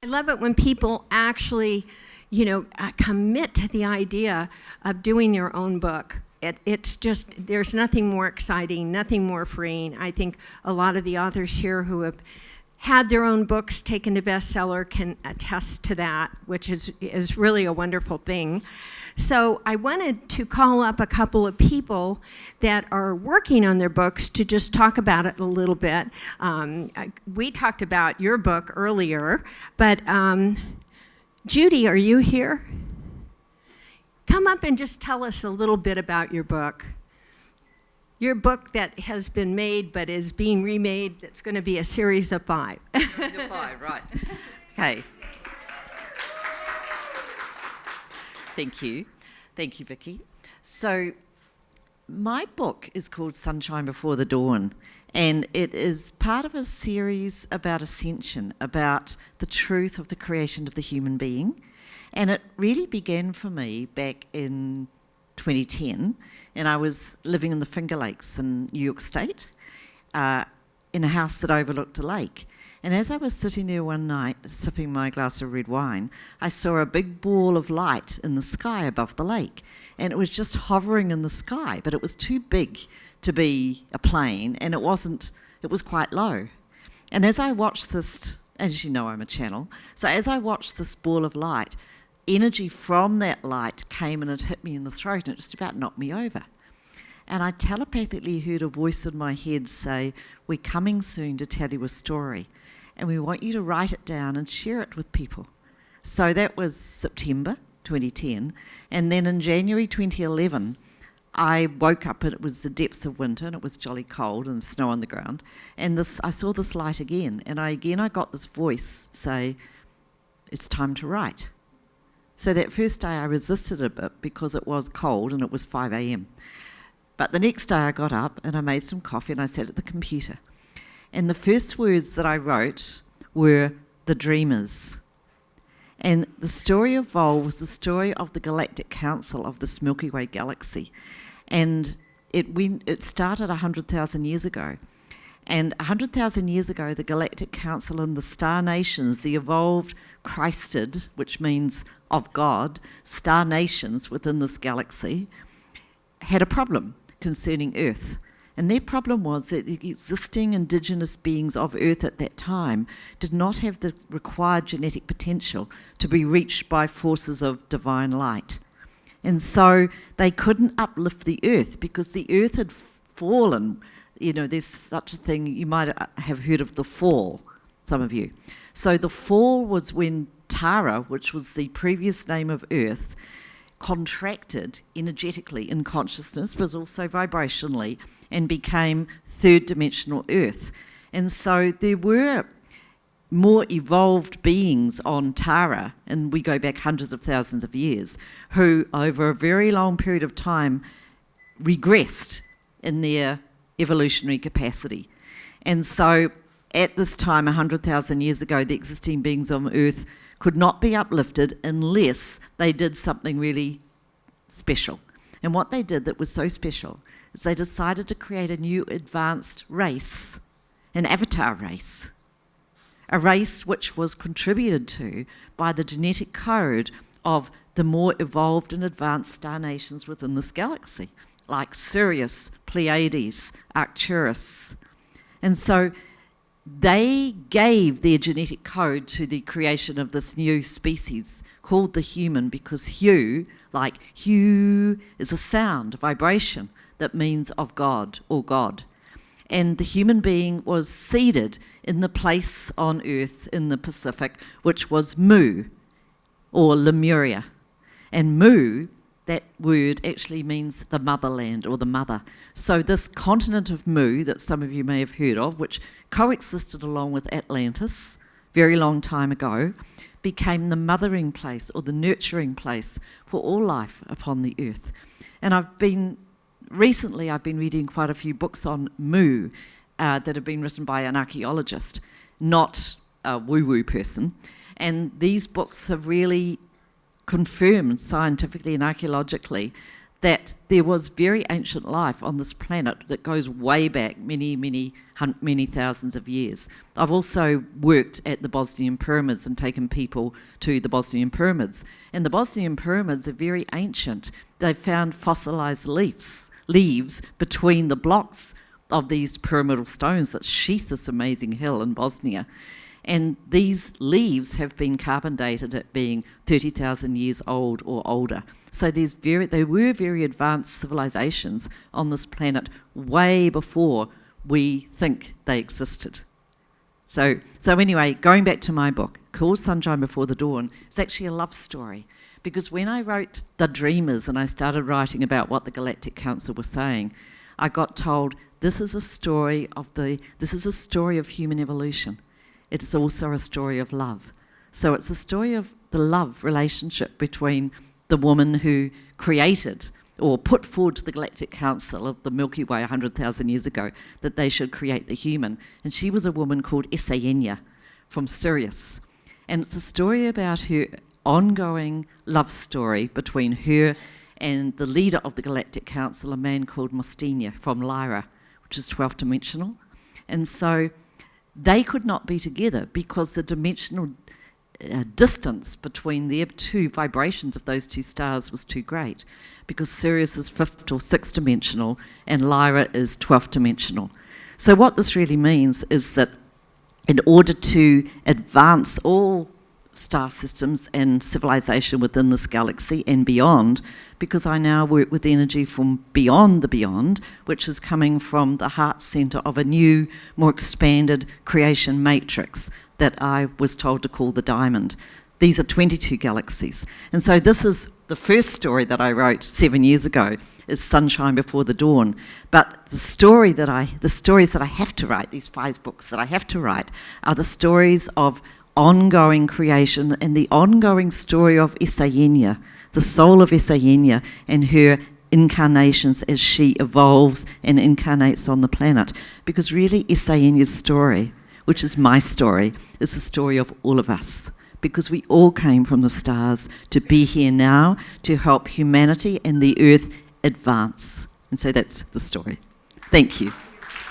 I love it when people actually, commit to the idea of doing their own book. It's just, there's nothing more exciting, nothing more freeing. I think a lot of the authors here who have had their own books taken to bestseller can attest to that, which is really a wonderful thing. So I wanted to call up a couple of people that are working on their books to just talk about it a little bit. We talked about your book earlier, but Judy, are you here? Come up and just tell us a little bit about your book. Your book that has been made but is being remade, that's going to be a series of 5. Series of 5, right. Okay. Thank you. Thank you, Vicky. So my book is called Sunshine Before the Dawn, and it is part of a series about ascension, about the truth of the creation of the human being. And it really began for me back in 2010, and I was living in the Finger Lakes in New York State, in a house that overlooked a lake. And as I was sitting there one night, sipping my glass of red wine, I saw a big ball of light in the sky above the lake. And it was just hovering in the sky, but it was too big to be a plane, and it was quite low. And as I watched this, as you know, I'm a channel, so as I watched this ball of light, energy from that light came and it hit me in the throat, and it just about knocked me over. And I telepathically heard a voice in my head say, "We're coming soon to tell you a story, and we want you to write it down and share it with people." So that was September 2010, and then in January 2011, I woke up and it was the depths of winter and it was jolly cold and snow on the ground, and I saw this light again, and I got this voice say, "It's time to write." So that first day I resisted a bit because it was cold and it was 5 a.m. But the next day I got up and I made some coffee and I sat at the computer. And the first words that I wrote were "the dreamers." And the story of Vol was the story of the Galactic Council of this Milky Way galaxy. And it started 100,000 years ago. And 100,000 years ago, the Galactic Council and the star nations, the evolved Christed, which means of God, star nations within this galaxy, had a problem concerning Earth. And their problem was that the existing indigenous beings of Earth at that time did not have the required genetic potential to be reached by forces of divine light. And so they couldn't uplift the Earth because the Earth had fallen. You know, there's such a thing, you might have heard of the fall, some of you. So the fall was when Tara, which was the previous name of Earth, contracted energetically in consciousness, but also vibrationally, and became third dimensional Earth. And so there were more evolved beings on Tara, and we go back hundreds of thousands of years, who over a very long period of time regressed in their evolutionary capacity. And so at this time, 100,000 years ago, the existing beings on Earth could not be uplifted unless they did something really special. And what they did that was so special is they decided to create a new advanced race, an avatar race, a race which was contributed to by the genetic code of the more evolved and advanced star nations within this galaxy, like Sirius, Pleiades, Arcturus. And so they gave their genetic code to the creation of this new species called the human, because hue, like hue, is a sound, a vibration that means of God or God. And the human being was seeded in the place on Earth in the Pacific, which was Mu, or Lemuria. And Mu, that word actually means the motherland or the mother. So this continent of Mu that some of you may have heard of, which coexisted along with Atlantis very long time ago, became the mothering place or the nurturing place for all life upon the earth. And recently I've been reading quite a few books on Mu that have been written by an archaeologist, not a woo-woo person. And these books have really confirmed scientifically and archaeologically that there was very ancient life on this planet that goes way back many thousands of years. I've also worked at the Bosnian pyramids and taken people to the Bosnian pyramids. And the Bosnian pyramids are very ancient. They've found fossilized leaves between the blocks of these pyramidal stones that sheath this amazing hill in Bosnia. And these leaves have been carbon dated at being 30,000 years old or older. So they were very advanced civilizations on this planet way before we think they existed. So anyway, going back to my book, called Sunshine Before the Dawn, it's actually a love story. Because when I wrote The Dreamers and I started writing about what the Galactic Council was saying, I got told this is a story of human evolution. It is also a story of love. So it's a story of the love relationship between the woman who created or put forward to the Galactic Council of the Milky Way 100,000 years ago that they should create the human. And she was a woman called Isayenya from Sirius. And it's a story about her ongoing love story between her and the leader of the Galactic Council, a man called Mostina from Lyra, which is 12th dimensional. And so they could not be together because the dimensional distance between their two vibrations of those two stars was too great, because Sirius is 5th or 6th dimensional and Lyra is 12th dimensional. So what this really means is that in order to advance all star systems and civilization within this galaxy and beyond, because I now work with energy from beyond the beyond, which is coming from the heart center of a new, more expanded creation matrix that I was told to call the diamond. These are 22 galaxies. And so this is the first story that I wrote 7 years ago, is Sunshine Before the Dawn. But the stories that I have to write, these 5 books that I have to write, are the stories of ongoing creation and the ongoing story of Isayenya, the soul of Isayenya and her incarnations as she evolves and incarnates on the planet. Because really Isayenya's story, which is my story, is the story of all of us. Because we all came from the stars to be here now to help humanity and the earth advance. And so that's the story. Thank you.